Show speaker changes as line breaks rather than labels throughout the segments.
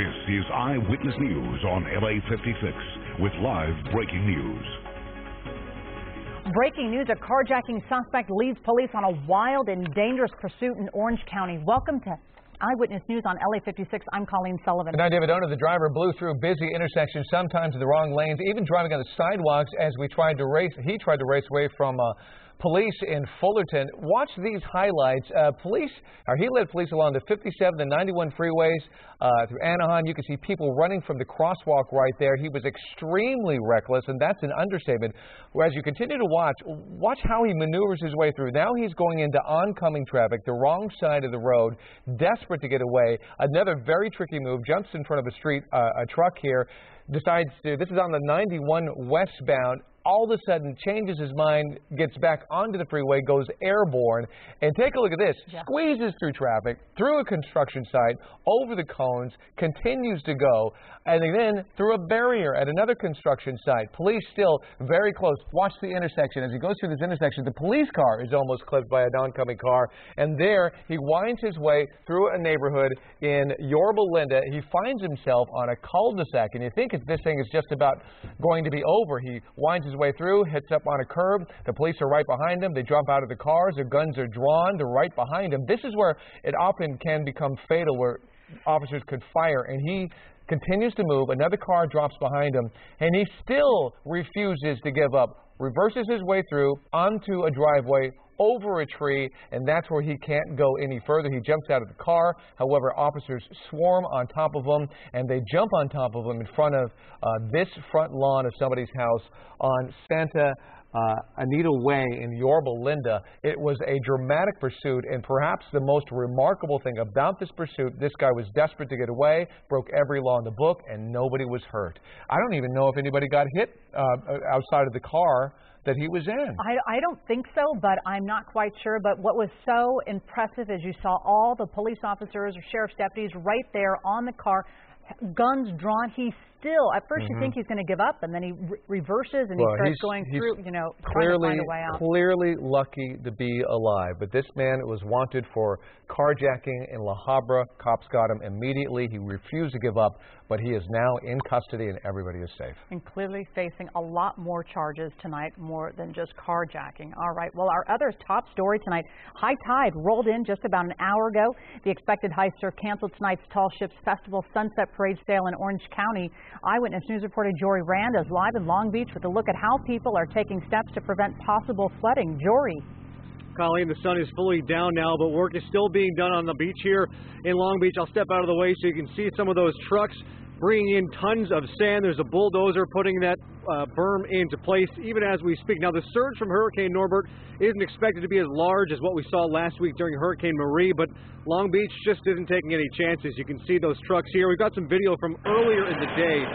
This is Eyewitness News on LA56 with live breaking news.
Breaking news, a carjacking suspect leads police on a wild and dangerous pursuit in Orange County. Welcome to Eyewitness News on LA56. I'm Colleen Sullivan.
And I'm David Ona. The driver blew through busy intersections, sometimes in the wrong lanes, even driving on the sidewalks as he tried to race away from police in Fullerton. Watch these highlights. He led police along the 57 and 91 freeways through Anaheim. You can see people running from the crosswalk right there. He was extremely reckless, and that's an understatement. As you continue to watch how he maneuvers his way through. Now he's going into oncoming traffic, the wrong side of the road, desperate to get away. Another very tricky move, jumps in front of a truck here, decides to, this is on the 91 westbound, all of a sudden changes his mind, gets back onto the freeway, goes airborne, and take a look at this. Yeah. Squeezes through traffic, through a construction site, over the cones, continues to go, and then through a barrier at another construction site. Police still very close. Watch the intersection. As he goes through this intersection, the police car is almost clipped by an oncoming car, and there he winds his way through a neighborhood in Yorba Linda. He finds himself on a cul-de-sac, and you think this thing is just about going to be over. He winds his way through, hits up on a curb. The police are right behind him. They jump out of the cars. Their guns are drawn. They're right behind him. This is where it often can become fatal, where officers could fire, and he continues to move. Another car drops behind him, and he still refuses to give up. Reverses his way through onto a driveway, over a tree, and that's where he can't go any further. He jumps out of the car. However, officers swarm on top of him, and they jump on top of him in front of this front lawn of somebody's house on Santa Anita Way in Yorba Linda. It was a dramatic pursuit, and perhaps the most remarkable thing about this pursuit, this guy was desperate to get away, broke every law in the book, and nobody was hurt. I don't even know if anybody got hit outside of the car that he was in.
I don't think so, but I'm not quite sure. But what was so impressive is you saw all the police officers or sheriff's deputies right there on the car, guns drawn. He still, at first you think he's going to give up, and then he reverses and he starts going through, trying to find a way out. Clearly
lucky to be alive. But this man was wanted for carjacking in La Habra. Cops got him immediately. He refused to give up, but he is now in custody and everybody is safe.
And clearly facing a lot more charges tonight, more than just carjacking. All right. Well, our other top story tonight, high tide rolled in just about an hour ago. The expected high surf canceled tonight's Tall Ships Festival Sunset Parade sale in Orange County. Eyewitness News reporter Jory Rand is live in Long Beach with a look at how people are taking steps to prevent possible flooding. Jory.
Colleen, the sun is fully down now, but work is still being done on the beach here in Long Beach. I'll step out of the way so you can see some of those trucks bringing in tons of sand. There's a bulldozer putting that berm into place even as we speak. Now, the surge from Hurricane Norbert isn't expected to be as large as what we saw last week during Hurricane Marie, but Long Beach just isn't taking any chances. You can see those trucks here. We've got some video from earlier in the day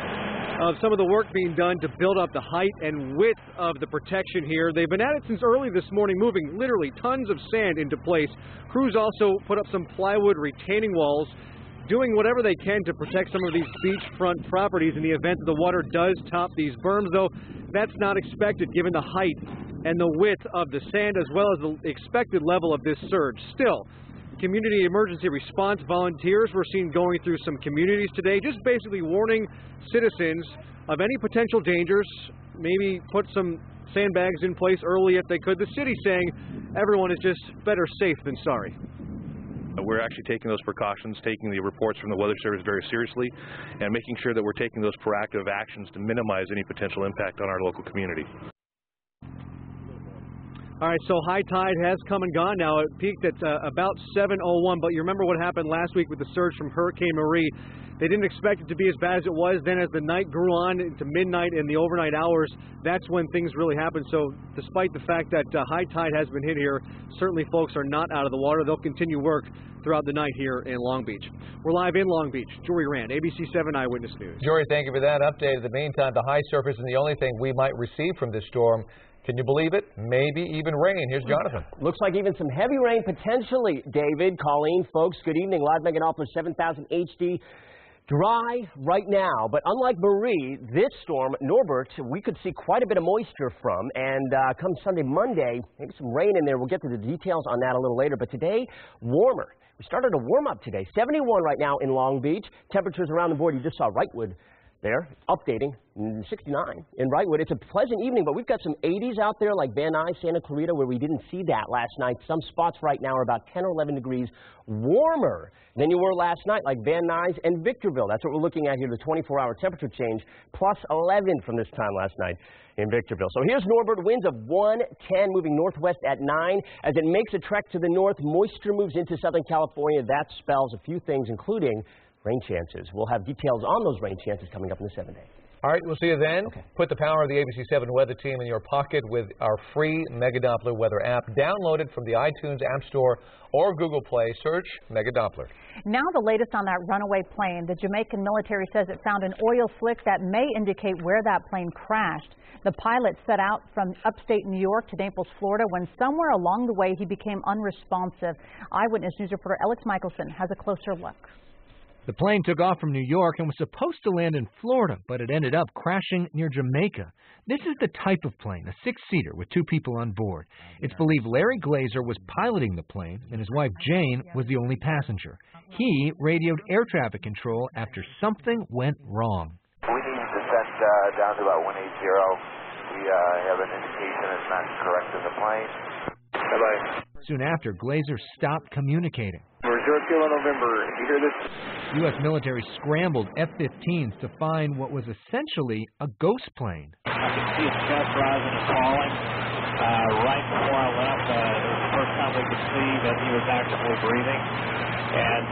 of some of the work being done to build up the height and width of the protection here. They've been at it since early this morning, moving literally tons of sand into place. Crews also put up some plywood retaining walls, doing whatever they can to protect some of these beachfront properties in the event that the water does top these berms, though that's not expected given the height and the width of the sand as well as the expected level of this surge. Still, community emergency response volunteers were seen going through some communities today, just basically warning citizens of any potential dangers, maybe put some sandbags in place early if they could. The city saying everyone is just better safe than sorry.
We're actually taking those precautions, taking the reports from the Weather Service very seriously, and making sure that we're taking those proactive actions to minimize any potential impact on our local community.
All right, so high tide has come and gone now. It peaked at about 7:01, but you remember what happened last week with the surge from Hurricane Marie. They didn't expect it to be as bad as it was. Then as the night grew on into midnight and the overnight hours, that's when things really happened. So despite the fact that high tide has been hit here, certainly folks are not out of the water. They'll continue work throughout the night here in Long Beach. We're live in Long Beach. Jory Rand, ABC7 Eyewitness News.
Jory, thank you for that update. In the meantime, the high surf isn't the only thing we might receive from this storm. Can you believe it? Maybe even rain. Here's Jonathan.
Looks like even some heavy rain potentially, David. Colleen, folks, good evening. Live Meganopolis 7000 HD. Dry right now, but unlike Marie, this storm, Norbert, we could see quite a bit of moisture from, and come Sunday, Monday, maybe some rain in there. We'll get to the details on that a little later, but today, warmer. We started a warm-up today. 71 right now in Long Beach. Temperatures around the board. You just saw Wrightwood there, updating, 69 in Wrightwood. It's a pleasant evening, but we've got some 80s out there like Van Nuys, Santa Clarita, where we didn't see that last night. Some spots right now are about 10 or 11 degrees warmer than you were last night, like Van Nuys and Victorville. That's what we're looking at here, the 24-hour temperature change, plus 11 from this time last night in Victorville. So here's Norbert, winds of 110 moving northwest at 9. As it makes a trek to the north, moisture moves into Southern California. That spells a few things, including rain chances. We'll have details on those rain chances coming up in the 7 days.
All right, we'll see you then.
Okay.
Put the power of the ABC7 weather team in your pocket with our free Mega Doppler weather app. Download it from the iTunes App Store or Google Play. Search Mega Doppler.
Now the latest on that runaway plane. The Jamaican military says it found an oil slick that may indicate where that plane crashed. The pilot set out from upstate New York to Naples, Florida, when somewhere along the way he became unresponsive. Eyewitness News reporter Alex Michelson has a closer look.
The plane took off from New York and was supposed to land in Florida, but it ended up crashing near Jamaica. This is the type of plane, a six-seater with 2 people on board. It's believed Larry Glazer was piloting the plane, and his wife Jane was the only passenger. He radioed air traffic control after something went wrong.
We need descent down to about 180. We have an indication it's not correct in the plane. Bye-bye.
Soon after, Glazer stopped communicating.
We're 0 Kilo November. You hear this?
U.S. military scrambled F-15s to find what was essentially a ghost plane.
I could see its chest rising and falling. Right before I left, it was the first time we could see that he was actually breathing. And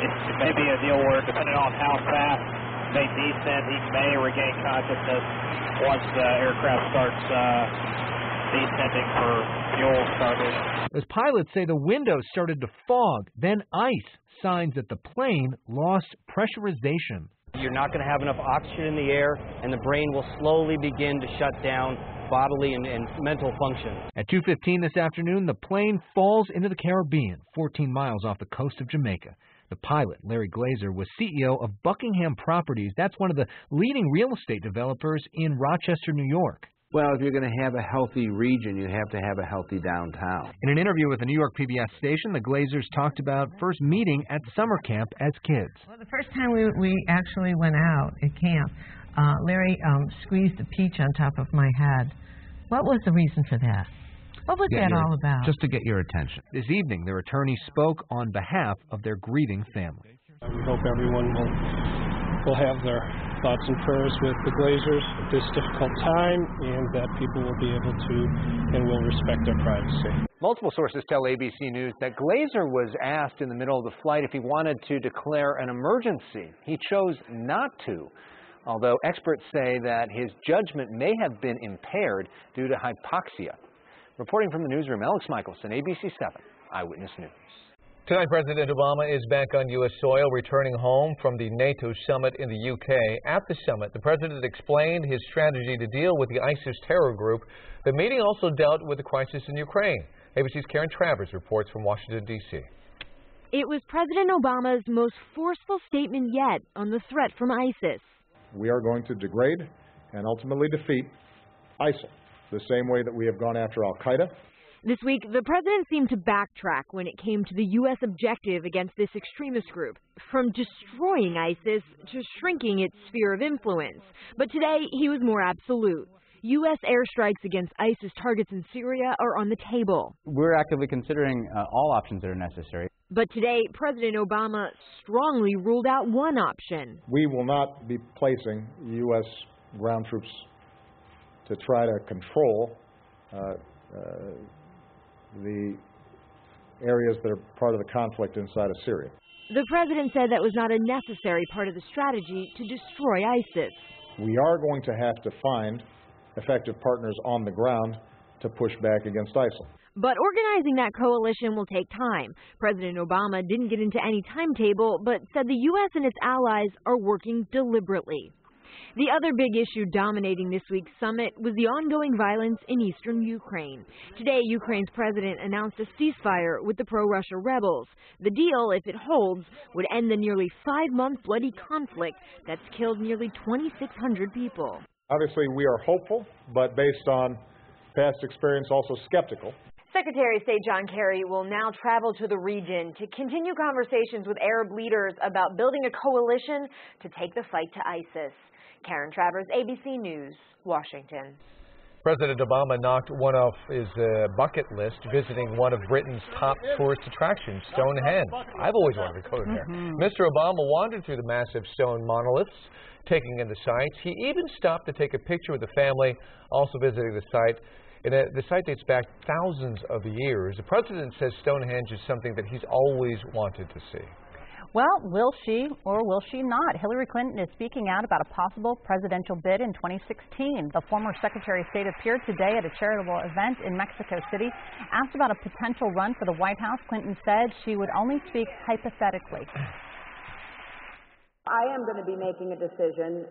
it may be a deal where, depending on how fast they descend, he may regain consciousness once the aircraft starts descending for fuel starvation.
As pilots say, the windows started to fog, then ice, signs that the plane lost pressurization.
You're not going to have enough oxygen in the air, and the brain will slowly begin to shut down bodily and mental function.
At 2:15 this afternoon, the plane falls into the Caribbean, 14 miles off the coast of Jamaica. The pilot, Larry Glazer, was CEO of Buckingham Properties. That's one of the leading real estate developers in Rochester, New York.
Well, if you're going to have a healthy region, you have to have a healthy downtown.
In an interview with the New York PBS station, the Glazers talked about first meeting at summer camp as kids.
Well, the first time we actually went out at camp, Larry squeezed a peach on top of my head. What was the reason for that? What was that all about?
Just to get your attention.
This evening, their attorney spoke on behalf of their grieving family.
We hope everyone will have their thoughts and prayers with the Glazers at this difficult time, and that people will be able to and will respect their privacy.
Multiple sources tell ABC News that Glazer was asked in the middle of the flight if he wanted to declare an emergency. He chose not to, although experts say that his judgment may have been impaired due to hypoxia. Reporting from the newsroom, Alex Michelson, ABC7 Eyewitness News. Tonight, President Obama is back on U.S. soil, returning home from the NATO summit in the U.K. At the summit, the president explained his strategy to deal with the ISIS terror group. The meeting also dealt with the crisis in Ukraine. ABC's Karen Travers reports from Washington, D.C.
It was President Obama's most forceful statement yet on the threat from ISIS.
We are going to degrade and ultimately defeat ISIL, the same way that we have gone after al-Qaeda.
This week, the president seemed to backtrack when it came to the U.S. objective against this extremist group, from destroying ISIS to shrinking its sphere of influence. But today, he was more absolute. U.S. airstrikes against ISIS targets in Syria are on the table.
We're actively considering all options that are necessary.
But today, President Obama strongly ruled out one option.
We will not be placing U.S. ground troops to try to control the areas that are part of the conflict inside of Syria.
The president said that was not a necessary part of the strategy to destroy ISIS.
We are going to have to find effective partners on the ground to push back against ISIL.
But organizing that coalition will take time. President Obama didn't get into any timetable, but said the U.S. and its allies are working deliberately. The other big issue dominating this week's summit was the ongoing violence in eastern Ukraine. Today, Ukraine's president announced a ceasefire with the pro-Russia rebels. The deal, if it holds, would end the nearly 5-month bloody conflict that's killed nearly 2,600 people.
Obviously, we are hopeful, but based on past experience, also skeptical.
Secretary of State John Kerry will now travel to the region to continue conversations with Arab leaders about building a coalition to take the fight to ISIS. Karen Travers, ABC News, Washington.
President Obama knocked one off his bucket list, visiting one of Britain's top tourist attractions, Stonehenge. I've always wanted to go there. Mr. Obama wandered through the massive stone monoliths, taking in the sights. He even stopped to take a picture with the family, also visiting the site. The site dates back thousands of years. The president says Stonehenge is something that he's always wanted to see.
Well, will she or will she not? Hillary Clinton is speaking out about a possible presidential bid in 2016. The former Secretary of State appeared today at a charitable event in Mexico City. Asked about a potential run for the White House, Clinton said she would only speak hypothetically.
I am going to be making a decision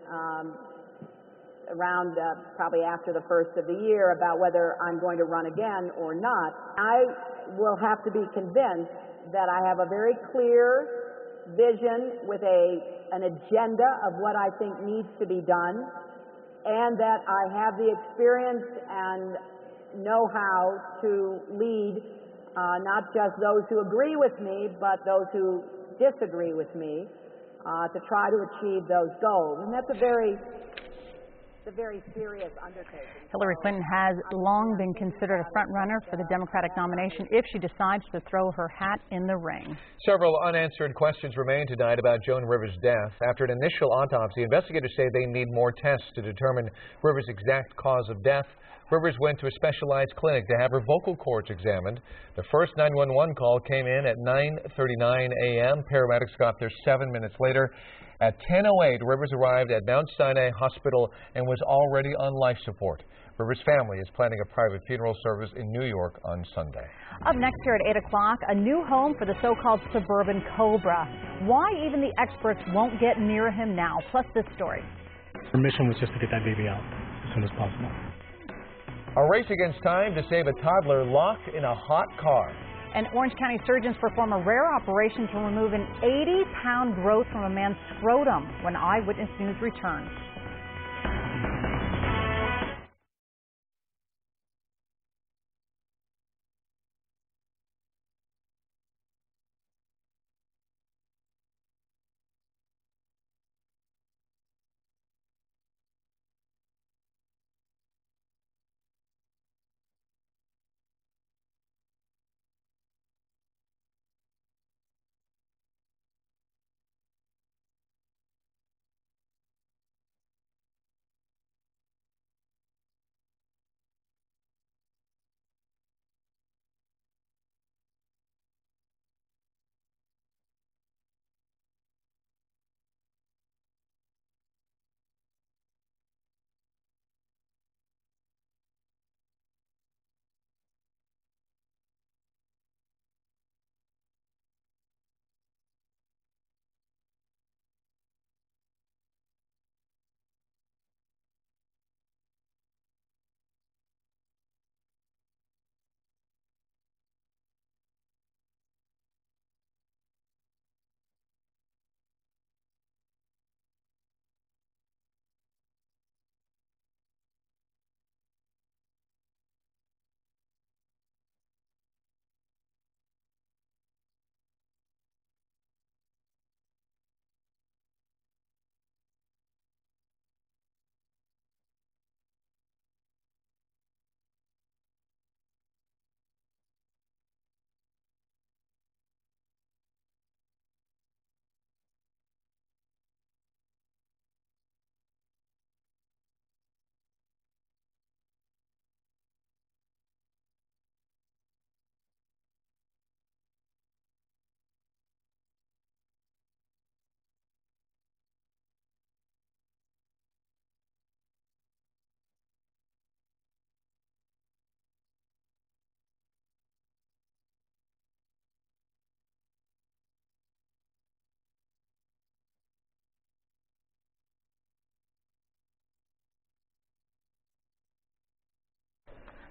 around probably after the first of the year about whether I'm going to run again or not. I will have to be convinced that I have a very clear vision with an agenda of what I think needs to be done, and that I have the experience and know-how to lead not just those who agree with me, but those who disagree with me to try to achieve those goals. And that's a very serious undertaking.
Hillary Clinton has long been considered a front-runner for the Democratic nomination if she decides to throw her hat in the ring.
Several unanswered questions remain tonight about Joan Rivers' death. After an initial autopsy, investigators say they need more tests to determine Rivers' exact cause of death. Rivers went to a specialized clinic to have her vocal cords examined. The first 911 call came in at 9:39 a.m. Paramedics got there 7 minutes later. At 10:08, Rivers arrived at Mount Sinai Hospital and was already on life support. Rivers' family is planning a private funeral service in New York on Sunday.
Up next here at 8 o'clock, a new home for the so-called suburban cobra. Why even the experts won't get near him now. Plus this story.
Her mission was just to get that baby out as soon as possible.
A race against time to save a toddler locked in a hot car.
And Orange County surgeons perform a rare operation to remove an 80-pound growth from a man's scrotum when Eyewitness News returns.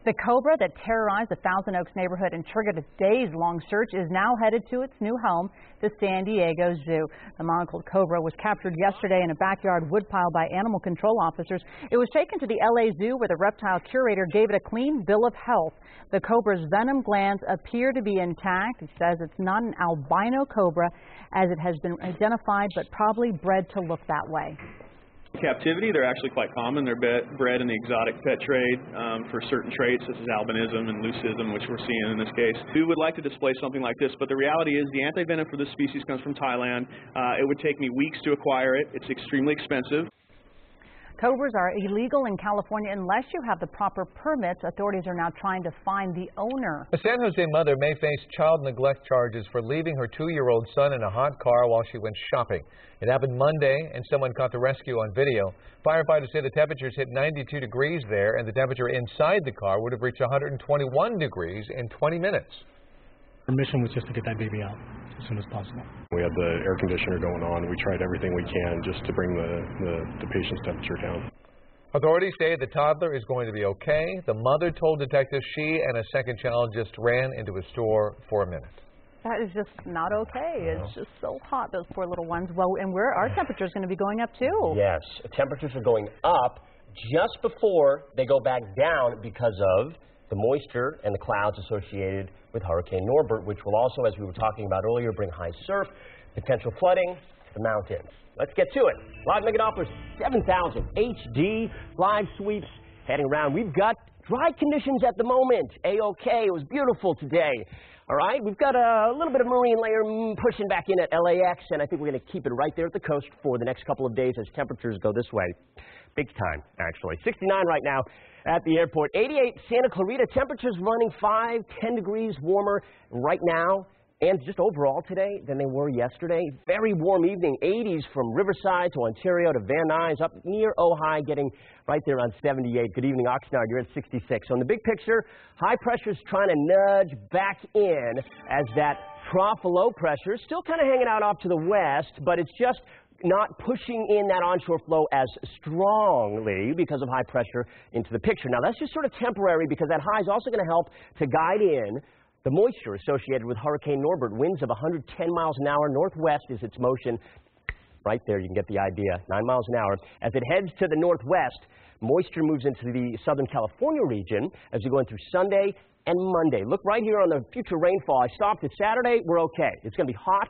The cobra that terrorized the Thousand Oaks neighborhood and triggered a days-long search is now headed to its new home, the San Diego Zoo. The monocled cobra was captured yesterday in a backyard woodpile by animal control officers. It was taken to the LA Zoo where the reptile curator gave it a clean bill of health. The cobra's venom glands appear to be intact. It says it's not an albino cobra as it has been identified, but probably bred to look that way.
Captivity, they're actually quite common. They're bred in the exotic pet trade for certain traits such as albinism and leucism, which we're seeing in this case. We would like to display something like this, but the reality is the antivenom for this species comes from Thailand. It would take me weeks to acquire it. It's extremely expensive.
Cobras are illegal in California unless you have the proper permits. Authorities are now trying to find the owner.
A San Jose mother may face child neglect charges for leaving her 2-year-old son in a hot car while she went shopping. It happened Monday, and someone caught the rescue on video. Firefighters say the temperatures hit 92 degrees there, and the temperature inside the car would have reached 121 degrees in 20 minutes.
Our mission was just to get that baby out as soon as possible.
We had the air conditioner going on. We tried everything we can just to bring the patient's temperature down.
Authorities say the toddler is going to be okay. The mother told detectives she and a second child just ran into a store for a minute.
That is just not okay. It's just so hot, those poor little ones. Well, and our temperature is going to be going up too.
Yes, temperatures are going up just before they go back down because of the moisture and the clouds associated with Hurricane Norbert, which will also, as we were talking about earlier, bring high surf, potential flooding to the mountains. Let's get to it. Live Meganopolis 7000 HD live sweeps heading around. We've got dry conditions at the moment. A-OK. It was beautiful today. All right, we've got a little bit of marine layer pushing back in at LAX, and I think we're going to keep it right there at the coast for the next couple of days as temperatures go this way. Big time, actually. 69 right now at the airport. 88 Santa Clarita. Temperatures running 5-10 degrees warmer right now and just overall today than they were yesterday. Very warm evening. 80s from Riverside to Ontario to Van Nuys, up near Ojai, getting right there on 78. Good evening, Oxnard. You're at 66. So in the big picture, high pressure's trying to nudge back in as that trough of low pressure is still kind of hanging out off to the west, but it's just not pushing in that onshore flow as strongly because of high pressure into the picture. Now, that's just sort of temporary because that high is also going to help to guide in the moisture associated with Hurricane Norbert. Winds of 110 miles an hour. Northwest is its motion. Right there, you can get the idea. 9 miles an hour. As it heads to the northwest, moisture moves into the Southern California region as we go in through Sunday and Monday. Look right here on the future rainfall. I stopped it Saturday. We're okay. It's going to be hot.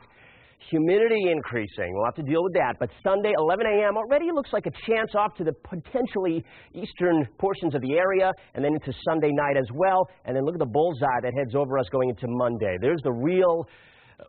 Humidity increasing. We'll have to deal with that. But Sunday, 11 a.m. already looks like a chance off to the potentially eastern portions of the area, and then into Sunday night as well. And then look at the bullseye that heads over us going into Monday. There's the real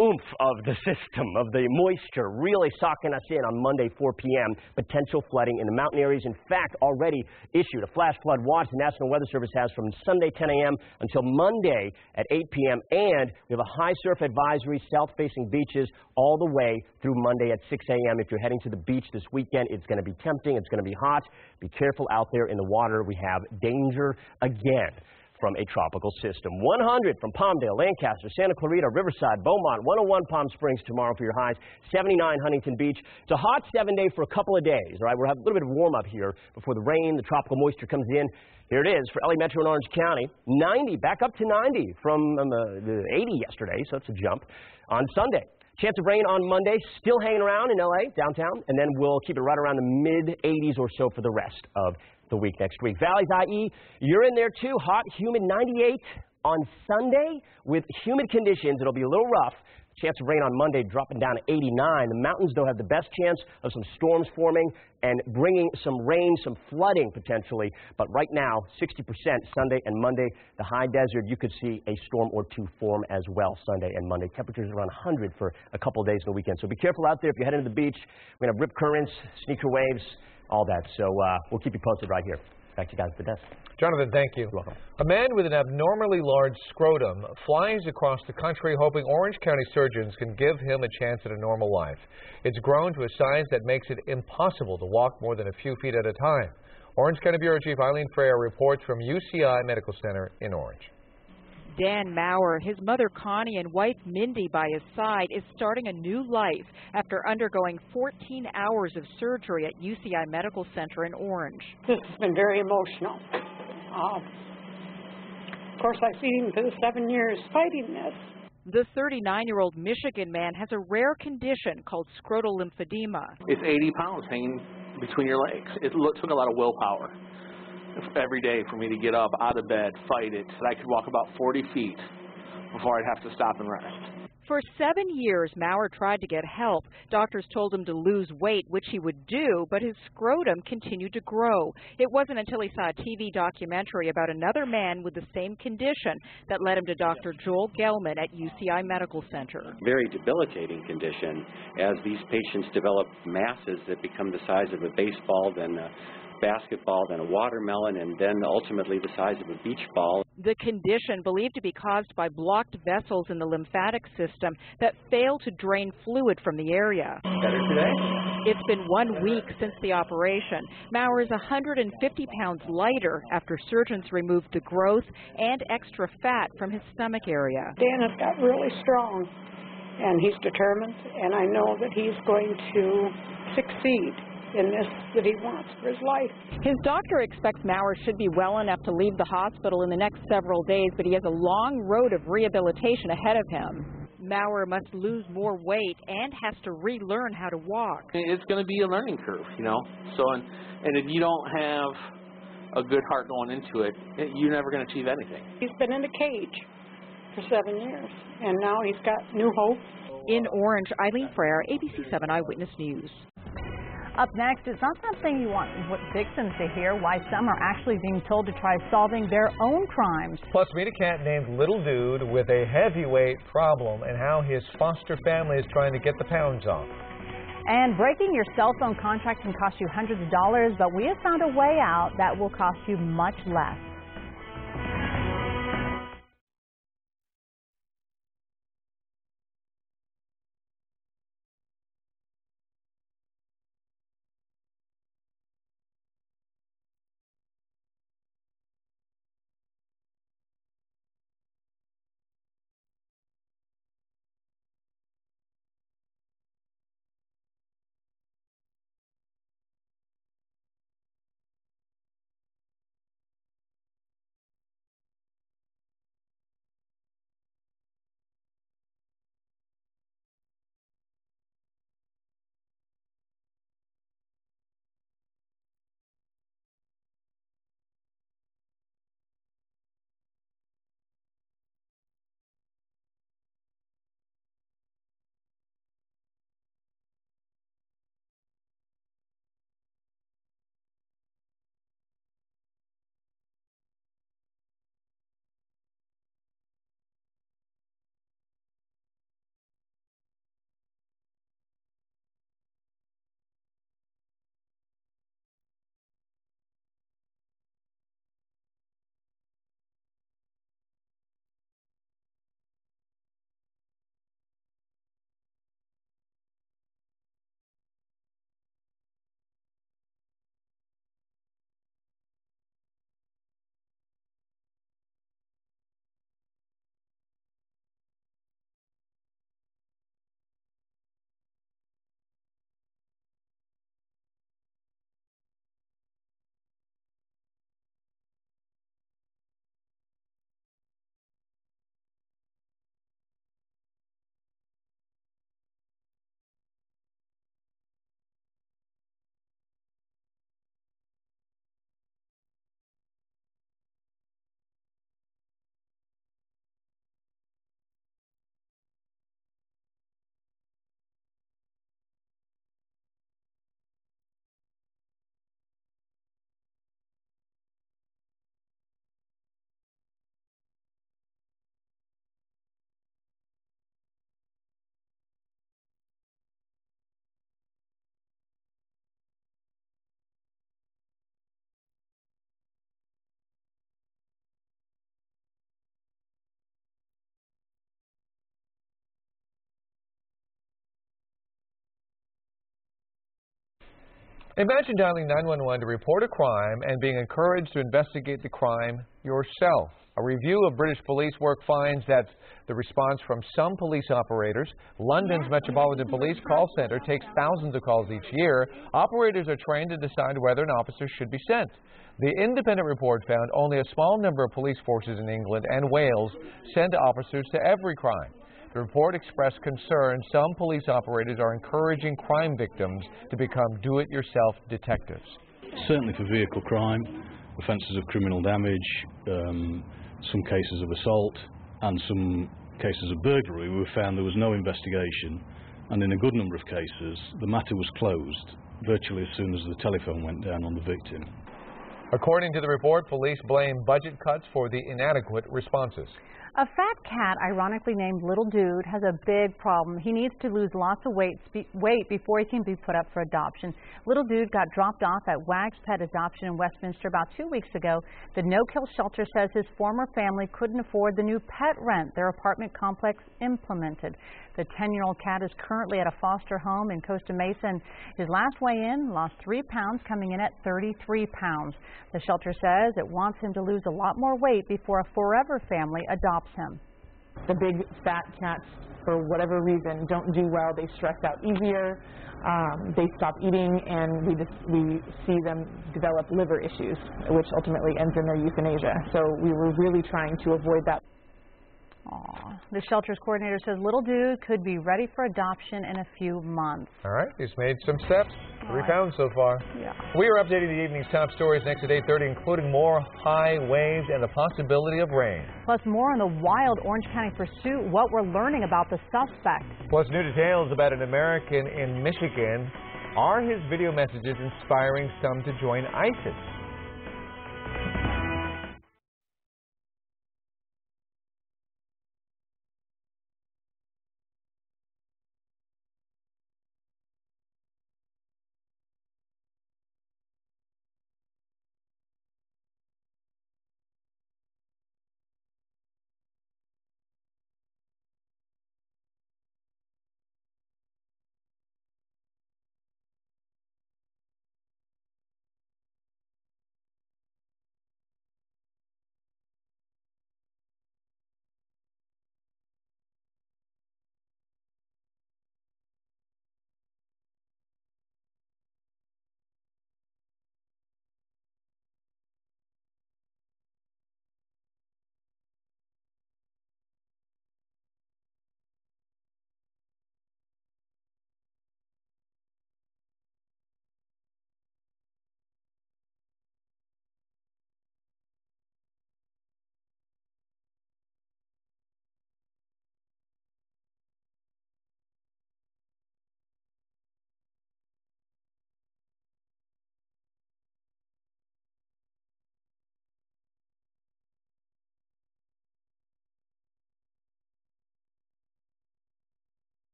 oomph of the system, of the moisture, really socking us in on Monday, 4 p.m. Potential flooding in the mountain areas. In fact, already issued a flash flood watch the National Weather Service has from Sunday, 10 a.m. until Monday at 8 p.m. And we have a high surf advisory, south-facing beaches, all the way through Monday at 6 a.m. If you're heading to the beach this weekend, it's going to be tempting. It's going to be hot. Be careful out there in the water. We have danger again from a tropical system. 100 from Palmdale, Lancaster, Santa Clarita, Riverside, Beaumont, 101 Palm Springs tomorrow for your highs, 79 Huntington Beach. It's a hot 7-day for a couple of days, all right? We'll have a little bit of warm up here before the rain, the tropical moisture comes in. Here it is for LA Metro and Orange County. 90, back up to 90 from the 80 yesterday, so it's a jump on Sunday. Chance of rain on Monday, still hanging around in LA, downtown, and then we'll keep it right around the mid-80s or so for the rest of the week next week. Valleys, IE, you're in there too. Hot, humid, 98 on Sunday with humid conditions. It'll be a little rough. Chance of rain on Monday dropping down to 89. The mountains, though, have the best chance of some storms forming and bringing some rain, some flooding potentially. But right now, 60% Sunday and Monday. The high desert, you could see a storm or two form as well Sunday and Monday. Temperatures around 100 for a couple of days in the weekend. So be careful out there if you're heading to the beach. We're going to have rip currents, sneaker waves, all that. So we'll keep you posted right here. Back to you guys at the desk.
Jonathan, thank you.
You're welcome.
A man with an abnormally large scrotum flies across the country hoping Orange County surgeons can give him a chance at a normal life. It's grown to a size that makes it impossible to walk more than a few feet at a time. Orange County Bureau Chief Eileen Freya reports from UCI Medical Center in Orange.
Dan Maurer, his mother Connie and wife Mindy by his side, is starting a new life after undergoing 14 hours of surgery at UCI Medical Center in Orange.
This has been very emotional.
Of course, I've seen him for the 7 years fighting this.
The 39-year-old Michigan man has a rare condition called scrotal lymphedema.
It's 80 pounds hanging between your legs. It took a lot of willpower every day for me to get up out of bed, fight it. I could walk about 40 feet before I'd have to stop and rest.
For 7 years, Maurer tried to get help. Doctors told him to lose weight, which he would do, but his scrotum continued to grow. It wasn't until he saw a TV documentary about another man with the same condition that led him to Dr. Joel Gelman at UCI Medical Center.
Very debilitating condition as these patients develop masses that become the size of a baseball, then a basketball, then a watermelon, and then ultimately the size of a beach ball.
The condition, believed to be caused by blocked vessels in the lymphatic system that fail to drain fluid from the area.
Better today?
It's been 1 week since the operation. Maurer is 150 pounds lighter after surgeons removed the growth and extra fat from his stomach area.
Dan has got really strong, and he's determined, and I know that he's going to succeed in this that he wants for his life.
His doctor expects Maurer should be well enough to leave the hospital in the next several days, but he has a long road of rehabilitation ahead of him. Maurer must lose more weight and has to relearn how to walk.
It's going to be a learning curve, you know. So, and if you don't have a good heart going into it, you're never going to achieve anything.
He's been in a cage for 7 years, and now he's got new hope.
In Orange, Eileen Frere, ABC7 Eyewitness News.
Up next, it's not something you want victims to hear, why some are actually being told to try solving their own crimes.
Plus, meet a cat named Little Dude with a heavyweight problem and how his foster family is trying to get the pounds off.
And breaking your cell phone contract can cost you hundreds of dollars, but we have found a way out that will cost you much less.
Imagine dialing 911 to report a crime and being encouraged to investigate the crime yourself. A review of British police work finds that the response from some police operators, London's Metropolitan Police call center takes thousands of calls each year. Operators are trained to decide whether an officer should be sent. The independent report found only a small number of police forces in England and Wales send officers to every crime. The report expressed concern some police operators are encouraging crime victims to become do-it-yourself detectives.
Certainly for vehicle crime, offences of criminal damage, some cases of assault and some cases of burglary, we found there was no investigation, and in a good number of cases the matter was closed virtually as soon as the telephone went down on the victim.
According to the report, police blame budget cuts for the inadequate responses.
A fat cat, ironically named Little Dude, has a big problem. He needs to lose lots of weight before he can be put up for adoption. Little Dude got dropped off at Wag's Pet Adoption in Westminster about 2 weeks ago. The no-kill shelter says his former family couldn't afford the new pet rent their apartment complex implemented. The 10-year-old cat is currently at a foster home in Costa Mesa, and his last weigh-in lost 3 pounds, coming in at 33 pounds. The shelter says it wants him to lose a lot more weight before a forever family adopts him.
The big fat cats, for whatever reason, don't do well. They stress out easier. They stop eating, and we see them develop liver issues, which ultimately ends in their euthanasia. So we were really trying to avoid that.
Aww. The shelter's coordinator says Little Dude could be ready for adoption in a few months.
All right, he's made some steps. 3 pounds so far.
Yeah.
We are updating the evening's top stories next at 8:30, including more high waves and the possibility of rain.
Plus more on the wild Orange County pursuit, what we're learning about the suspect.
Plus new details about an American in Michigan. Are his video messages inspiring some to join ISIS?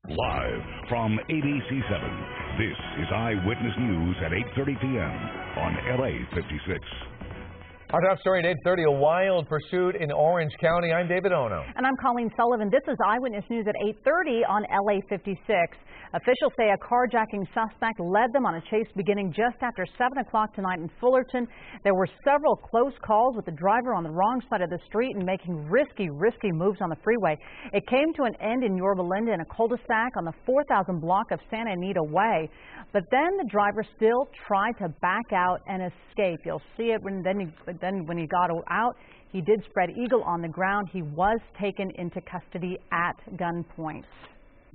Live from ABC7, this is Eyewitness News at 8:30 p.m. on LA56.
Our top story at 8:30, a wild pursuit in Orange County. I'm David Ono.
And I'm Colleen Sullivan. This is Eyewitness News at 8:30 on LA56. Officials say a carjacking suspect led them on a chase beginning just after 7 o'clock tonight in Fullerton. There were several close calls with the driver on the wrong side of the street and making risky moves on the freeway. It came to an end in Yorba Linda in a cul-de-sac on the 4,000 block of Santa Anita Way. But then the driver still tried to back out and escape. You'll see it when he got out, he did spread eagle on the ground. He was taken into custody at gunpoint.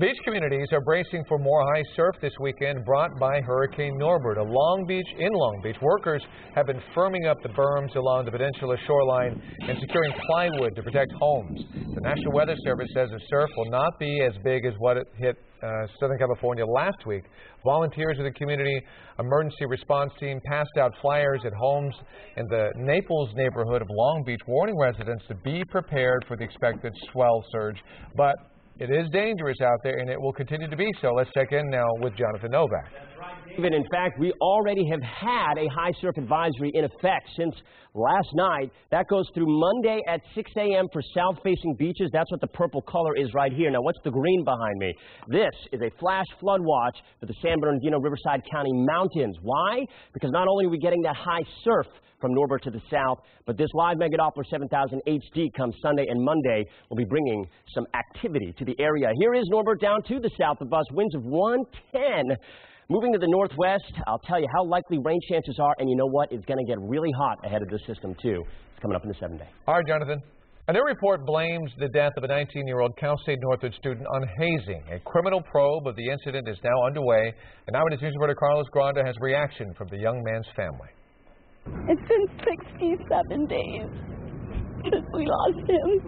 Beach communities are bracing for more high surf this weekend brought by Hurricane Norbert. In Long Beach, workers have been firming up the berms along the peninsula shoreline and securing plywood to protect homes. The National Weather Service says the surf will not be as big as what it hit Southern California last week. Volunteers of the community emergency response team passed out flyers at homes in the Naples neighborhood of Long Beach, warning residents to be prepared for the expected swell surge. But it is dangerous out there, and it will continue to be so. Let's check in now with Jonathan Novak.
David, in fact, we already have had a high surf advisory in effect since last night. That goes through Monday at 6 a.m. for south-facing beaches. That's what the purple color is right here. Now, what's the green behind me? This is a flash flood watch for the San Bernardino Riverside County mountains. Why? Because not only are we getting that high surf from Norbert to the south, but this live Mega Doppler 7000 HD comes Sunday and Monday will be bringing some activity to the area. Here is Norbert down to the south of us, winds of 110. Moving to the northwest, I'll tell you how likely rain chances are, and you know what? It's going to get really hot ahead of this system, too. It's coming up in the 7 day.
All right, Jonathan. A new report blames the death of a 19-year-old Cal State Northwood student on hazing. A criminal probe of the incident is now underway, and Eyewitness News reporter Carlos Granda has reaction from the young man's family.
It's been 67 days since we lost him,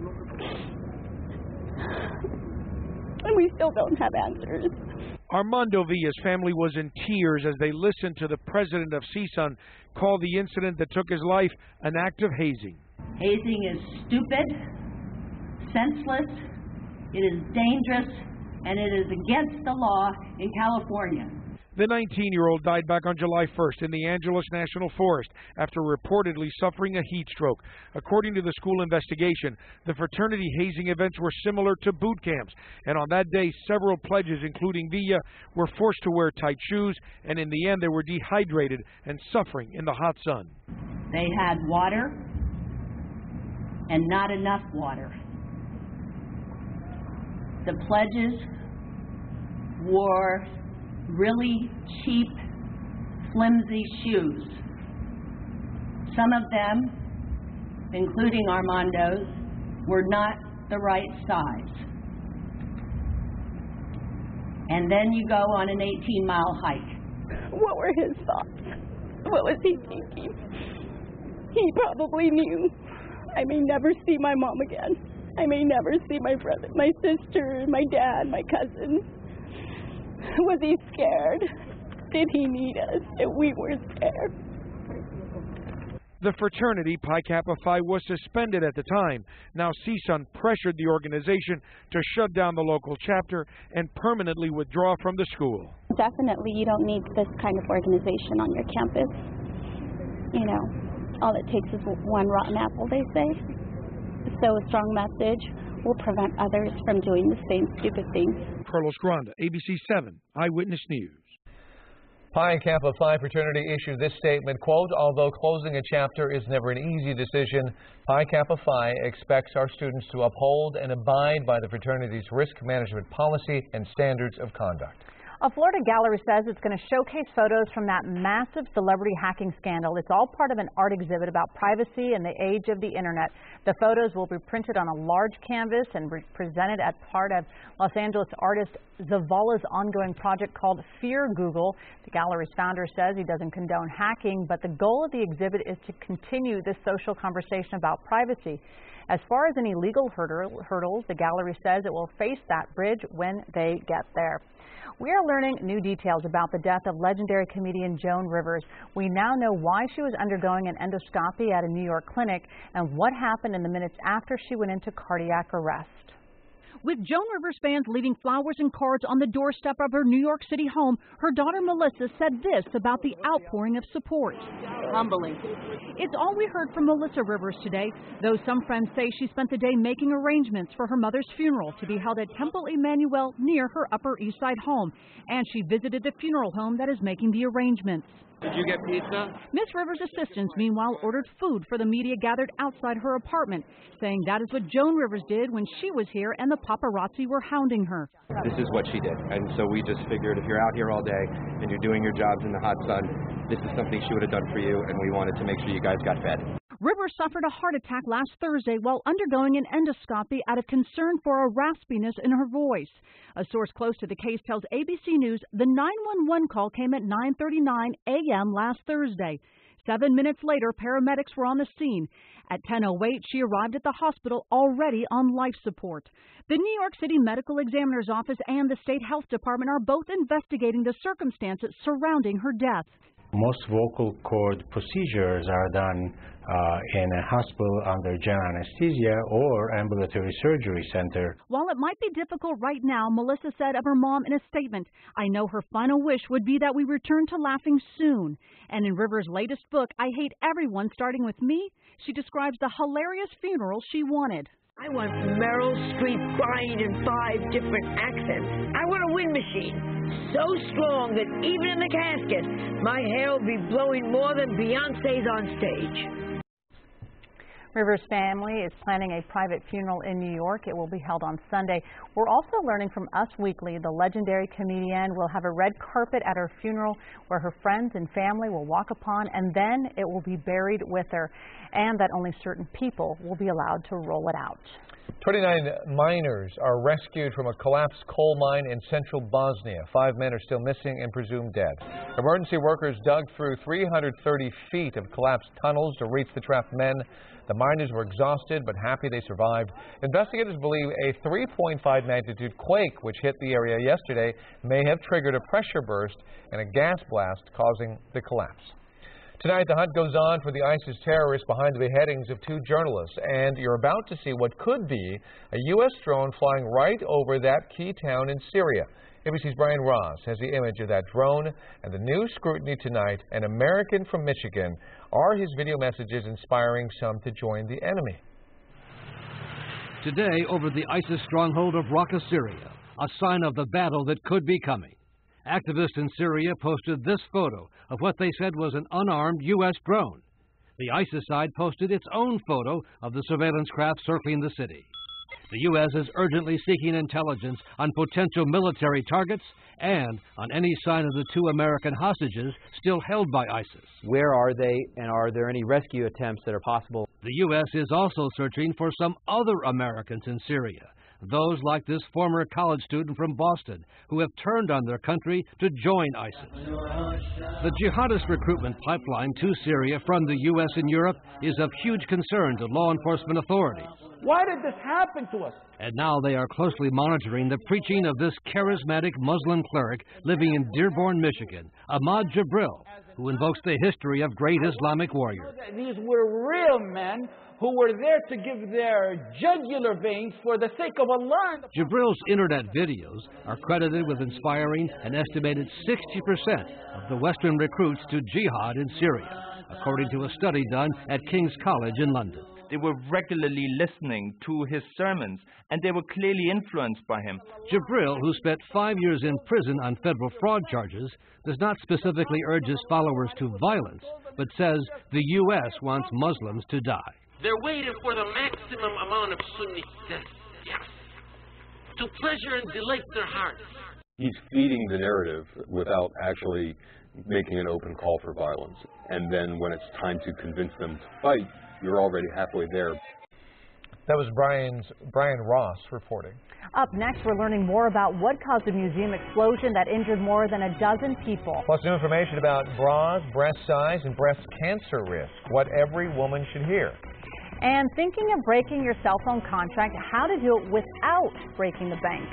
and we still don't have answers.
Armando Villa's family was in tears as they listened to the president of CSUN call the incident that took his life an act of hazing.
Hazing is stupid, senseless, it is dangerous, and it is against the law in California.
The 19-year-old died back on July 1st in the Angeles National Forest after reportedly suffering a heat stroke. According to the school investigation, the fraternity hazing events were similar to boot camps, and on that day, several pledges, including Villa, were forced to wear tight shoes, and in the end, they were dehydrated and suffering in the hot sun.
They had water and not enough water. The pledges wore really cheap, flimsy shoes. Some of them, including Armando's, were not the right size. And then you go on an 18-mile hike.
What were his thoughts? What was he thinking? He probably knew I may never see my mom again. I may never see my brother, my sister, my dad, my cousin. Was he scared? Did he need us? And we were scared.
The fraternity, Pi Kappa Phi, was suspended at the time. Now CSUN pressured the organization to shut down the local chapter and permanently withdraw from the school.
Definitely, you don't need this kind of organization on your campus. You know, all it takes is one rotten apple, they say. So a strong message will prevent others from doing the same stupid things.
Carlos Granda, ABC7, Eyewitness News.
Pi Kappa Phi fraternity issued this statement, quote, although closing a chapter is never an easy decision, Pi Kappa Phi expects our students to uphold and abide by the fraternity's risk management policy and standards of conduct.
A Florida gallery says it's going to showcase photos from that massive celebrity hacking scandal. It's all part of an art exhibit about privacy and the age of the internet. The photos will be printed on a large canvas and presented as part of Los Angeles artist Zavala's ongoing project called Fear Google. The gallery's founder says he doesn't condone hacking, but the goal of the exhibit is to continue this social conversation about privacy. As far as any legal hurdles, the gallery says it will face that bridge when they get there. We are learning new details about the death of legendary comedian Joan Rivers. We now know why she was undergoing an endoscopy at a New York clinic and what happened in the minutes after she went into cardiac arrest. With Joan Rivers fans leaving flowers and cards on the doorstep of her New York City home, her daughter Melissa said this about the outpouring of support.
Humbling.
It's all we heard from Melissa Rivers today, though some friends say she spent the day making arrangements for her mother's funeral to be held at Temple Emmanuel near her Upper East Side home, and she visited the funeral home that is making the arrangements.
Did you get pizza?
Miss Rivers' assistants, meanwhile, ordered food for the media gathered outside her apartment, saying that is what Joan Rivers did when she was here and the paparazzi were hounding her.
This is what she did, and so we just figured if you're out here all day and you're doing your jobs in the hot sun, this is something she would have done for you, and we wanted to make sure you guys got fed.
Rivers suffered a heart attack last Thursday while undergoing an endoscopy out of concern for a raspiness in her voice. A source close to the case tells ABC News the 911 call came at 9:39 a.m. last Thursday. 7 minutes later, paramedics were on the scene. At 10:08, she arrived at the hospital already on life support. The New York City Medical Examiner's Office and the State Health Department are both investigating the circumstances surrounding her death.
Most vocal cord procedures are done in a hospital under general anesthesia or ambulatory surgery center.
While it might be difficult right now, Melissa said of her mom in a statement, "I know her final wish would be that we return to laughing soon." And in Rivers' latest book, I Hate Everyone, Starting With Me, she describes the hilarious funeral she wanted.
I want Meryl Streep crying in 5 different accents. I want a wind machine so strong that even in the casket, my hair will be blowing more than Beyonce's on stage.
Rivers' family is planning a private funeral in New York. It will be held on Sunday. We're also learning from Us Weekly the legendary comedian will have a red carpet at her funeral where her friends and family will walk upon, and then it will be buried with her, and that only certain people will be allowed to roll it out.
29 miners are rescued from a collapsed coal mine in central Bosnia. 5 men are still missing and presumed dead. Emergency workers dug through 330 feet of collapsed tunnels to reach the trapped men. The miners were exhausted but happy they survived. Investigators believe a 3.5 magnitude quake which hit the area yesterday may have triggered a pressure burst and a gas blast causing the collapse. Tonight, the hunt goes on for the ISIS terrorists behind the beheadings of 2 journalists, and you're about to see what could be a U.S. drone flying right over that key town in Syria. ABC's Brian Ross has the image of that drone and the new scrutiny tonight. An American from Michigan. Are his video messages inspiring some to join the enemy?
Today, over the ISIS stronghold of Raqqa, Syria, a sign of the battle that could be coming. Activists in Syria posted this photo of what they said was an unarmed U.S. drone. The ISIS side posted its own photo of the surveillance craft circling the city. The U.S. is urgently seeking intelligence on potential military targets and on any sign of the 2 American hostages still held by ISIS.
Where are they, and are there any rescue attempts that are possible?
The U.S. is also searching for some other Americans in Syria. Those like this former college student from Boston who have turned on their country to join ISIS. The jihadist recruitment pipeline to Syria from the U.S. and Europe is of huge concern to law enforcement authorities.
Why did this happen to us?
And now they are closely monitoring the preaching of this charismatic Muslim cleric living in Dearborn, Michigan, Ahmad Jibril, who invokes the history of great Islamic warriors.
These were real men who were there to give their jugular veins for the sake of Allah.
Jibril's internet videos are credited with inspiring an estimated 60% of the Western recruits to jihad in Syria, according to a study done at King's College in London.
They were regularly listening to his sermons, and they were clearly influenced by him.
Jibril, who spent 5 years in prison on federal fraud charges, does not specifically urge his followers to violence, but says the U.S. wants Muslims to die.
They're waiting for the maximum amount of Sunni death, yes, to pleasure and delight their hearts.
He's feeding the narrative without actually making an open call for violence. And then when it's time to convince them to fight, you're already halfway there.
That was Brian Ross reporting.
Up next, we're learning more about what caused a museum explosion that injured more than a dozen people.
Plus new information about bras, breast size, and breast cancer risk. What every woman should hear.
And thinking of breaking your cell phone contract, how to do it without breaking the bank.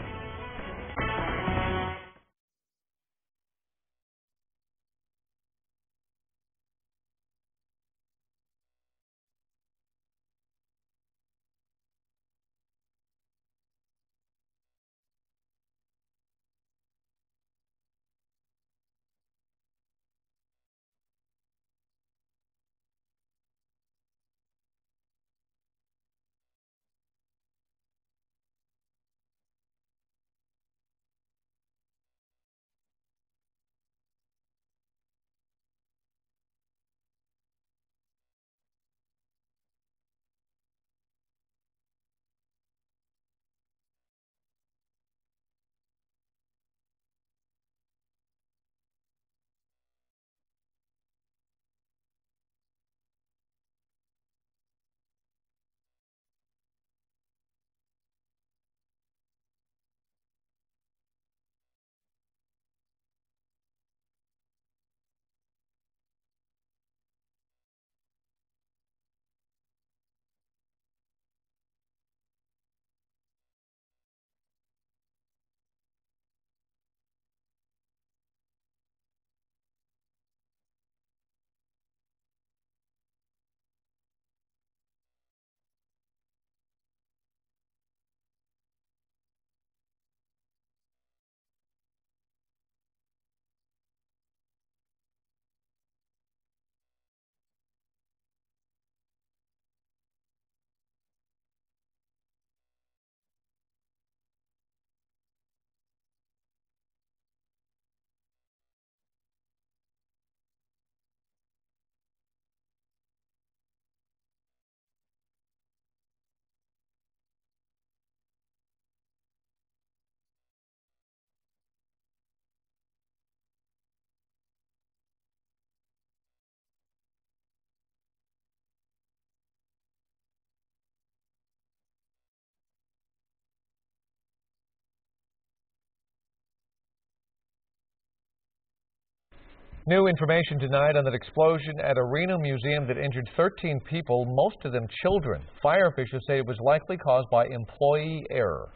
New information tonight on that explosion at a Reno museum that injured 13 people, most of them children. Fire officials say it was likely caused by employee error.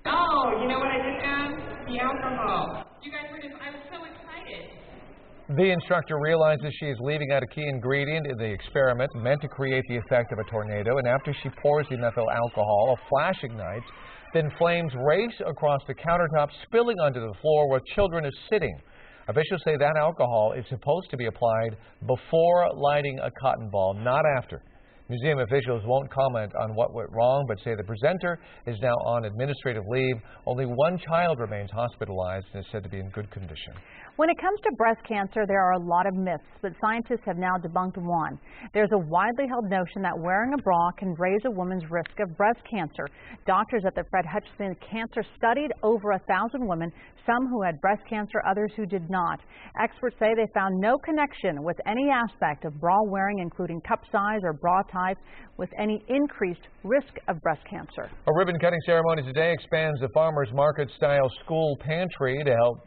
Oh, you know what I didn't add? The alcohol. You guys were just, I was so excited.
The instructor realizes she is leaving out a key ingredient in the experiment meant to create the effect of a tornado, and after she pours the methyl alcohol, a flash ignites. Then flames race across the countertop, spilling onto the floor where children are sitting. Officials say that alcohol is supposed to be applied before lighting a cotton ball, not after. Museum officials won't comment on what went wrong, but say the presenter is now on administrative leave. Only one child remains hospitalized and is said to be in good condition.
When it comes to breast cancer, there are a lot of myths, but scientists have now debunked one. There's a widely held notion that wearing a bra can raise a woman's risk of breast cancer. Doctors at the Fred Hutchinson Cancer studied over 1,000 women, some who had breast cancer, others who did not. Experts say they found no connection with any aspect of bra wearing, including cup size or bra type, with any increased risk of breast cancer.
A ribbon-cutting ceremony today expands the farmers market-style school pantry to help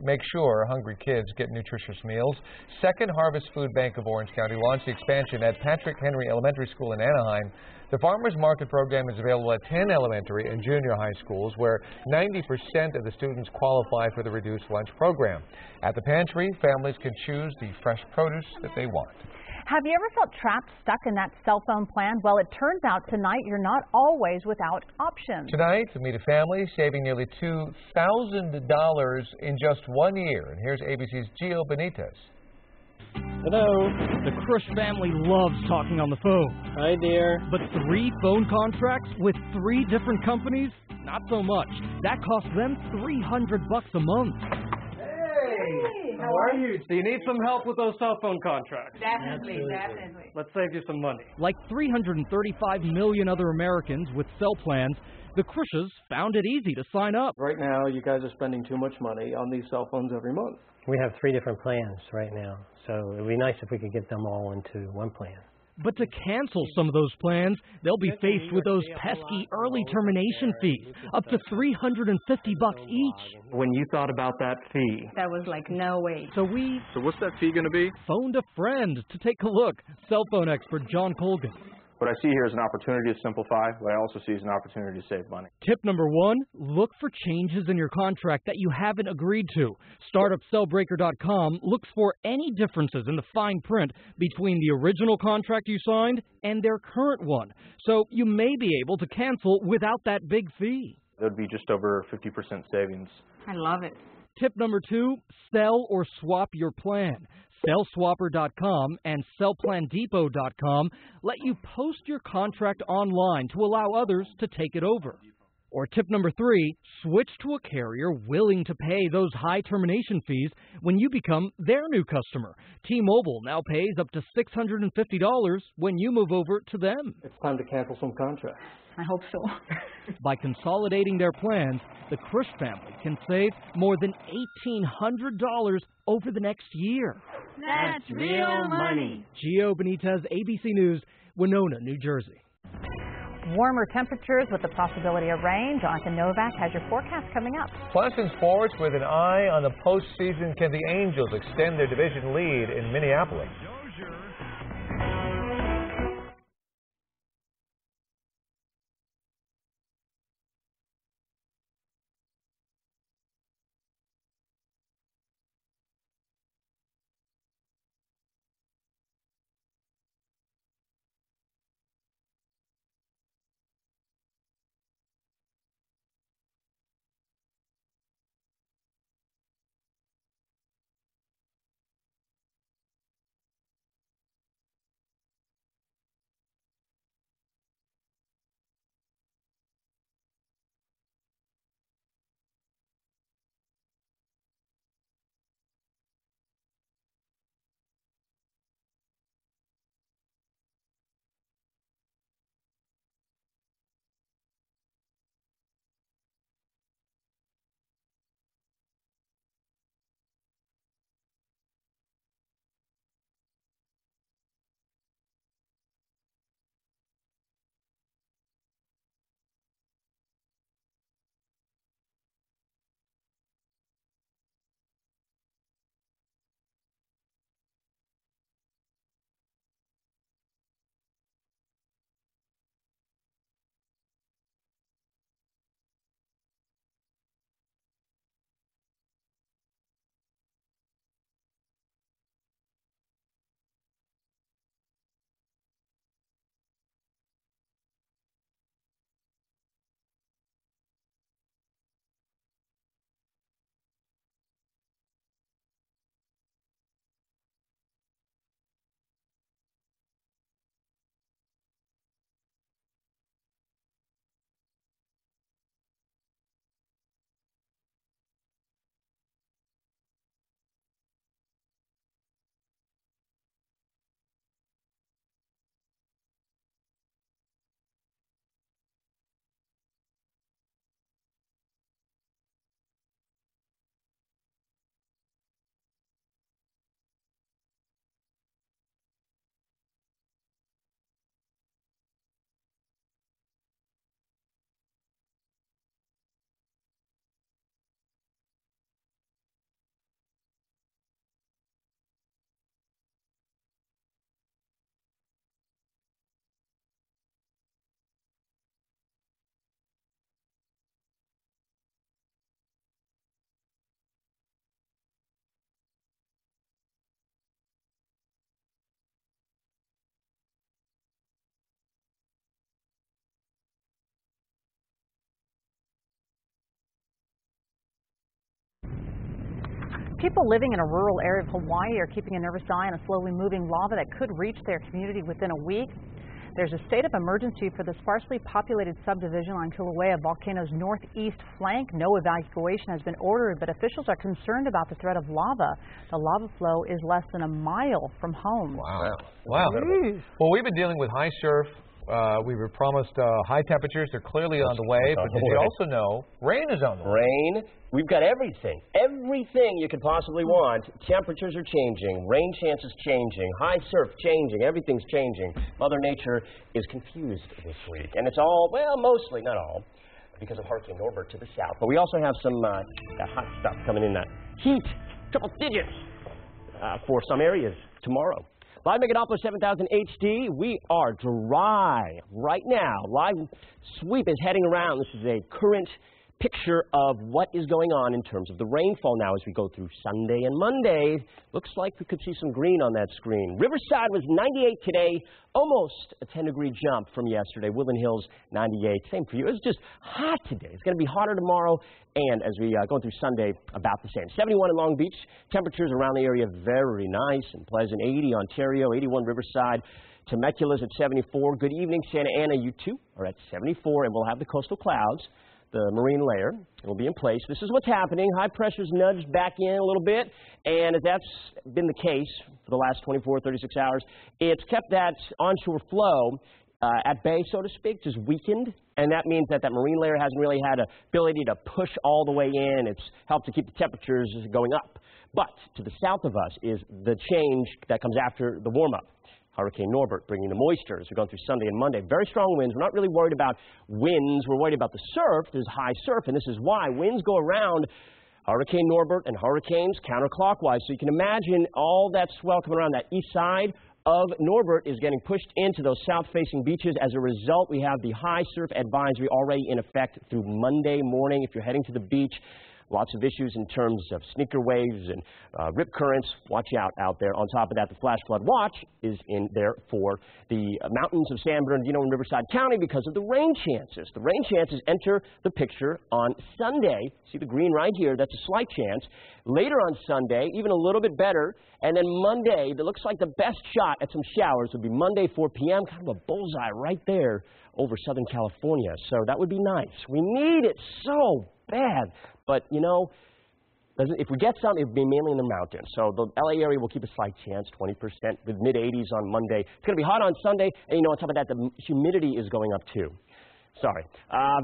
make sure hungry kids get nutritious meals. Second Harvest Food Bank of Orange County launched the expansion at Patrick Henry Elementary School in Anaheim. The Farmers Market program is available at 10 elementary and junior high schools, where 90% of the students qualify for the reduced lunch program. At the pantry, families can choose the fresh produce that they want.
Have you ever felt trapped, stuck in that cell phone plan? Well, it turns out tonight you're not always without options.
Tonight, meet a family saving nearly $2,000 in just 1 year. And here's ABC's Gio Benitez.
Hello. The Krush family loves talking on the phone. Hi, dear. But 3 phone contracts with 3 different companies? Not so much. That costs them $300 a month.
How are you? Do you need some help with those cell phone contracts?
Definitely.
Let's save you some money.
Like 335 million other Americans with cell plans, the Krushes found it easy to sign up.
Right now, you guys are spending too much money on these cell phones every month.
We have 3 different plans right now, so it would be nice if we could get them all into one plan.
But to cancel some of those plans, they'll be faced with those pesky early termination fees, up to $350 each.
When you thought about that fee,
That was like, no way.
So
what's that fee going to be?
phoned a friend to take a look. Cell phone expert John Colgan.
What I see here is an opportunity to simplify. What I also see is an opportunity to save money.
Tip number 1, look for changes in your contract that you haven't agreed to. StartupCellbreaker.com looks for any differences in the fine print between the original contract you signed and their current one. So you may be able to cancel without that big fee.
That would be just over 50% savings.
I love it.
Tip number 2, sell or swap your plan. SellSwapper.com and SellPlanDepot.com let you post your contract online to allow others to take it over. Or tip number 3, switch to a carrier willing to pay those high termination fees when you become their new customer. T-Mobile now pays up to $650 when you move over to them.
It's time to cancel some contracts.
I hope so.
By consolidating their plans, the Krush family can save more than $1,800 over the next year.
That's real money.
Gio Benitez, ABC News, Winona, New Jersey.
Warmer temperatures with the possibility of rain. Jonathan Novak has your forecast coming up.
Plus in sports, with an eye on the postseason, can the Angels extend their division lead in Minneapolis?
People living in a rural area of Hawaii are keeping a nervous eye on a slowly moving lava that could reach their community within a week. There's a state of emergency for the sparsely populated subdivision on Kilauea volcano's northeast flank. No evacuation has been ordered, but officials are concerned about the threat of lava. The lava flow is less than a mile from home.
Wow. Well, we've been dealing with high surf. We were promised high temperatures. They're clearly on the way. But did you also know rain is on the way?
Rain. We've got everything. Everything you could possibly want. Temperatures are changing. Rain chances changing. High surf changing. Everything's changing. Mother Nature is confused this week. And it's all, well, mostly, not all, because of Hurricane Norbert to the south. But we also have some that hot stuff coming in, that heat, triple digits, for some areas tomorrow. Live Megalopolis 7000 HD, we are dry right now. Live sweep is heading around. This is a current picture of what is going on in terms of the rainfall now as we go through Sunday and Monday. Looks like we could see some green on that screen. Riverside was 98 today, almost a 10-degree jump from yesterday. Woodland Hills, 98. Same for you. It's just hot today. It's going to be hotter tomorrow, and as we go through Sunday, about the same. 71 in Long Beach. Temperatures around the area very nice and pleasant. 80 Ontario, 81 Riverside. Temecula's at 74. Good evening, Santa Ana. You too are at 74, and we'll have the coastal clouds. The marine layer will be in place. This is what's happening. High pressure's nudged back in a little bit, and as that's been the case for the last 24, 36 hours, it's kept that onshore flow at bay, so to speak, just weakened, and that means that that marine layer hasn't really had an ability to push all the way in. It's helped to keep the temperatures going up. But to the south of us is the change that comes after the warm-up. Hurricane Norbert bringing the moisture as we're going through Sunday and Monday. Very strong winds. We're not really worried about winds. We're worried about the surf. There's high surf, and this is why winds go around Hurricane Norbert and hurricanes counterclockwise. So you can imagine all that swell coming around that east side of Norbert is getting pushed into those south-facing beaches. As a result, we have the high surf advisory already in effect through Monday morning. If you're heading to the beach, lots of issues in terms of sneaker waves and rip currents. Watch out there. On top of that, the flash flood watch is in there for the mountains of San Bernardino and Riverside County because of the rain chances. The rain chances enter the picture on Sunday. See the green right here? That's a slight chance. Later on Sunday, even a little bit better. And then Monday, that looks like the best shot at some showers would be Monday, 4 p.m. Kind of a bullseye right there over Southern California. So that would be nice. We need it so bad. But, you know, if we get some, it would be mainly in the mountains. So the LA area will keep a slight chance, 20%, with mid-80s on Monday. It's going to be hot on Sunday, and, you know, on top of that, the humidity is going up, too. Sorry.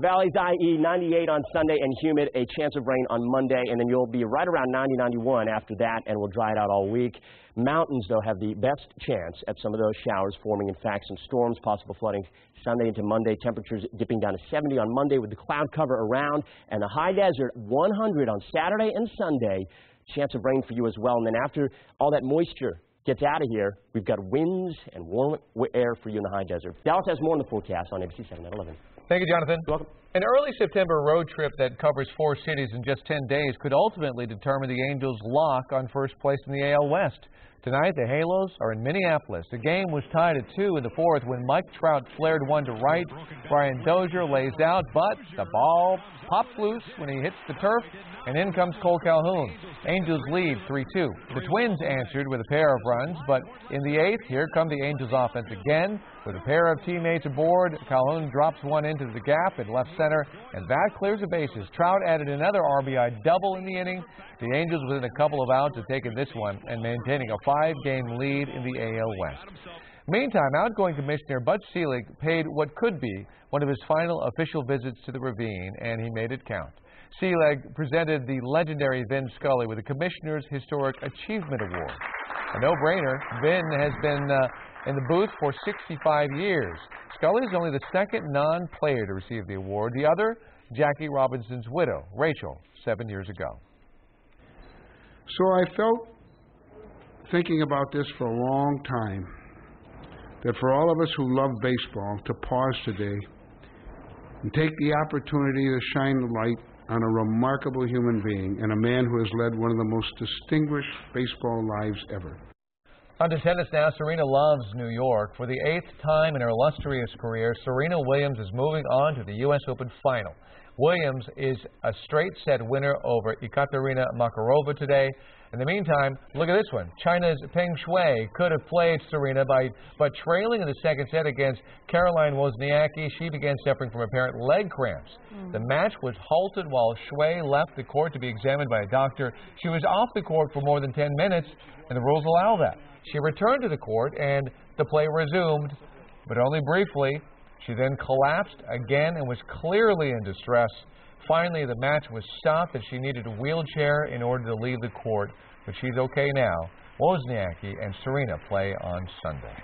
Valleys, IE, 98 on Sunday, and humid, a chance of rain on Monday, and then you'll be right around 90, 91 after that, and we'll dry it out all week. Mountains, though, have the best chance at some of those showers forming, in fact, some storms, possible flooding Sunday into Monday. Temperatures dipping down to 70 on Monday with the cloud cover around, and the high desert, 100 on Saturday and Sunday. Chance of rain for you as well. And then after all that moisture gets out of here, we've got winds and warm air for you in the high desert. Dallas has more in the forecast on ABC7 at 11.
Thank you, Jonathan.
You're welcome.
An early September road trip that covers 4 cities in just 10 days could ultimately determine the Angels' lock on first place in the AL West. Tonight, the Halos are in Minneapolis. The game was tied at 2 in the 4th when Mike Trout flared one to right. Brian Dozier lays out, but the ball pops loose when he hits the turf, and in comes Cole Calhoun. Angels lead 3-2. The Twins answered with a pair of runs, but in the 8th, here come the Angels offense again. With a pair of teammates aboard, Calhoun drops one into the gap in left center, and that clears the bases. Trout added another RBI double in the inning. The Angels within a couple of outs have taken this one and maintaining a 5-game lead in the AL West. Meantime, outgoing Commissioner Bud Selig paid what could be one of his final official visits to the ravine, and he made it count. Selig presented the legendary Vin Scully with the Commissioner's Historic Achievement Award. A no-brainer. Vin has been in the booth for 65 years. Scully is only the second non-player to receive the award. The other, Jackie Robinson's widow, Rachel, 7 years ago.
So I felt, thinking about this for a long time, that for all of us who love baseball, to pause today and take the opportunity to shine the light on a remarkable human being and a man who has led one of the most distinguished baseball lives ever.
On to tennis now. Serena loves New York. For the 8th time in her illustrious career, Serena Williams is moving on to the U.S. Open final. Williams is a straight-set winner over Ekaterina Makarova today. In the meantime, look at this one. China's Peng Shuai could have played Serena but trailing in the second set against Caroline Wozniacki, she began suffering from apparent leg cramps. The match was halted while Shuai left the court to be examined by a doctor. She was off the court for more than 10 minutes, and the rules allow that. She returned to the court, and the play resumed, but only briefly. She then collapsed again and was clearly in distress. Finally, the match was stopped as she needed a wheelchair in order to leave the court, but she's okay now. Wozniacki and Serena play on Sunday.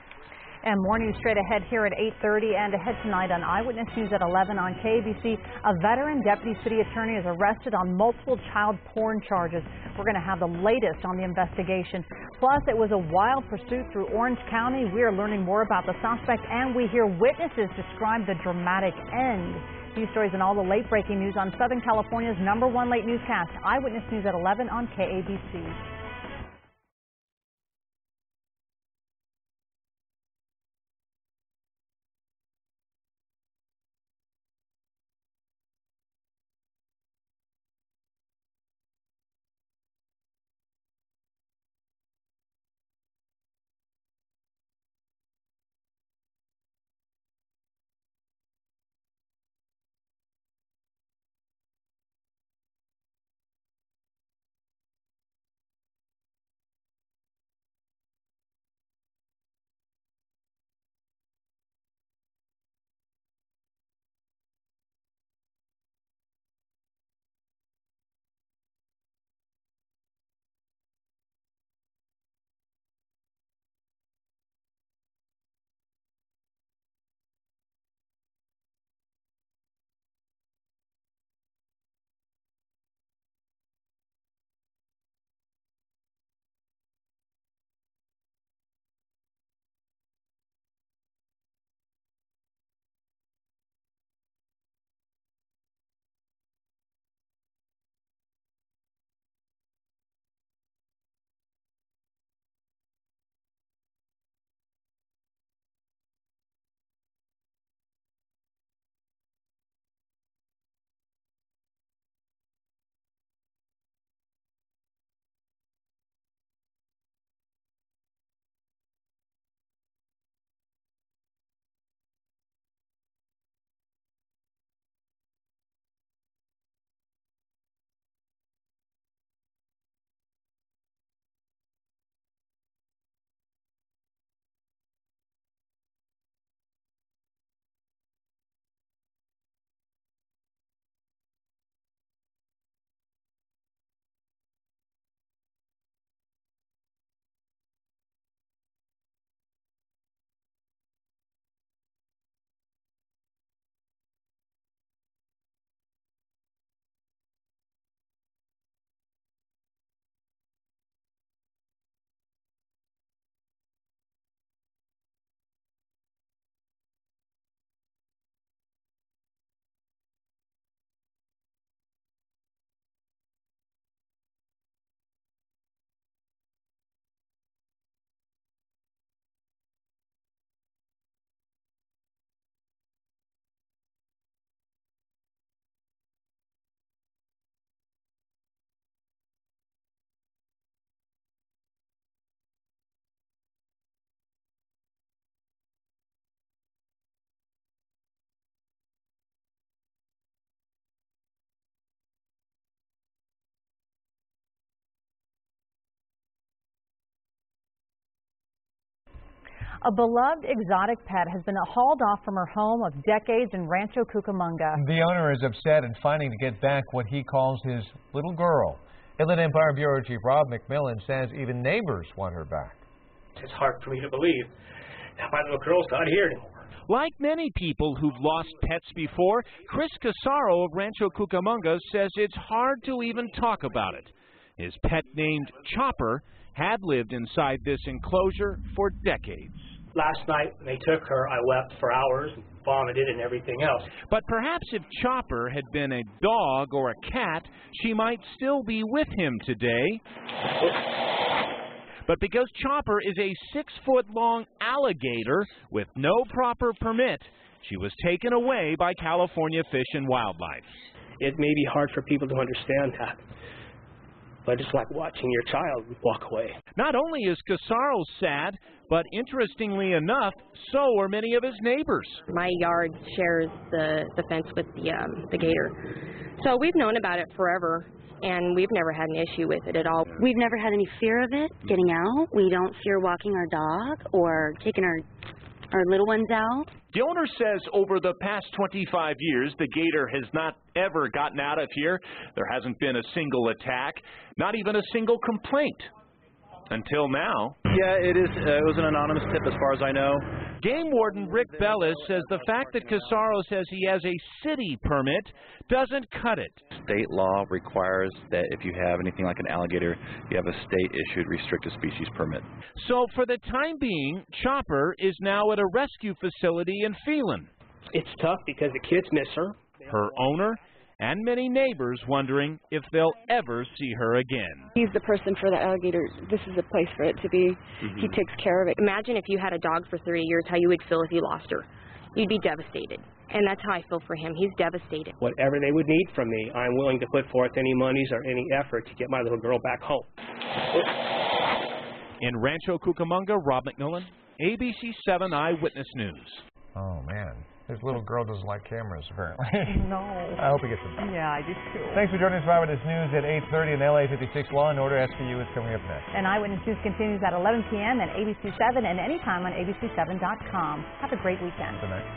And more news straight ahead here at 8:30 and ahead tonight on Eyewitness News at 11 on KABC. A veteran deputy city attorney is arrested on multiple child porn charges. We're going to have the latest on the investigation. Plus, it was a wild pursuit through Orange County. We are learning more about the suspect, and we hear witnesses describe the dramatic end. These stories and all the late-breaking news on Southern California's #1 late newscast, Eyewitness News at 11 on KABC. A beloved exotic pet has been hauled off from her home of decades in Rancho Cucamonga.
The owner is upset and fighting to get back what he calls his little girl. Inland Empire Bureau Chief Rob McMillan says even neighbors want her back.
It's hard for me to believe that my little girl's not here anymore.
Like many people who've lost pets before, Chris Casaro of Rancho Cucamonga says it's hard to even talk about it. His pet named Chopper had lived inside this enclosure for decades.
Last night when they took her, I wept for hours, vomited and everything else.
But perhaps if Chopper had been a dog or a cat, she might still be with him today. But because Chopper is a 6-foot-long alligator with no proper permit, she was taken away by California Fish and Wildlife.
It may be hard for people to understand that, but it's like watching your child walk away.
Not only is Casaro sad, but interestingly enough, so are many of his neighbors.
My yard shares the fence with the gator. So we've known about it forever, and we've never had an issue with it at all.
We've never had any fear of it getting out. We don't fear walking our dog or taking our little ones out.
The owner says over the past 25 years, the gator has not ever gotten out of here. There hasn't been a single attack, not even a single complaint. Until now.
Yeah, it was an anonymous tip as far as I know.
Game warden Rick Bellis says the fact that Casaro says he has a city permit doesn't cut it.
State law requires that if you have anything like an alligator, you have a state-issued restricted species permit.
So for the time being, Chopper is now at a rescue facility in Phelan.
It's tough because the kids miss her.
Her owner and many neighbors wondering if they'll ever see her again.
He's the person for the alligator. This is the place for it to be. He takes care of it. Imagine if you had a dog for 30 years, how you would feel if you lost her. You'd be devastated. And that's how I feel for him. He's devastated.
Whatever they would need from me, I'm willing to put forth any monies or any effort to get my little girl back home.
In Rancho Cucamonga, Rob McMillan, ABC7 Eyewitness News.
Oh, man. His little girl doesn't like cameras, apparently.
No.
I hope he gets them.
Yeah, I do too.
Thanks for joining us for Eyewitness News at 8:30 and LA56 Law and Order SVU is coming up next.
And Eyewitness News continues at 11 p.m. at ABC7 and anytime on ABC7.com. Have a great weekend.
Good night.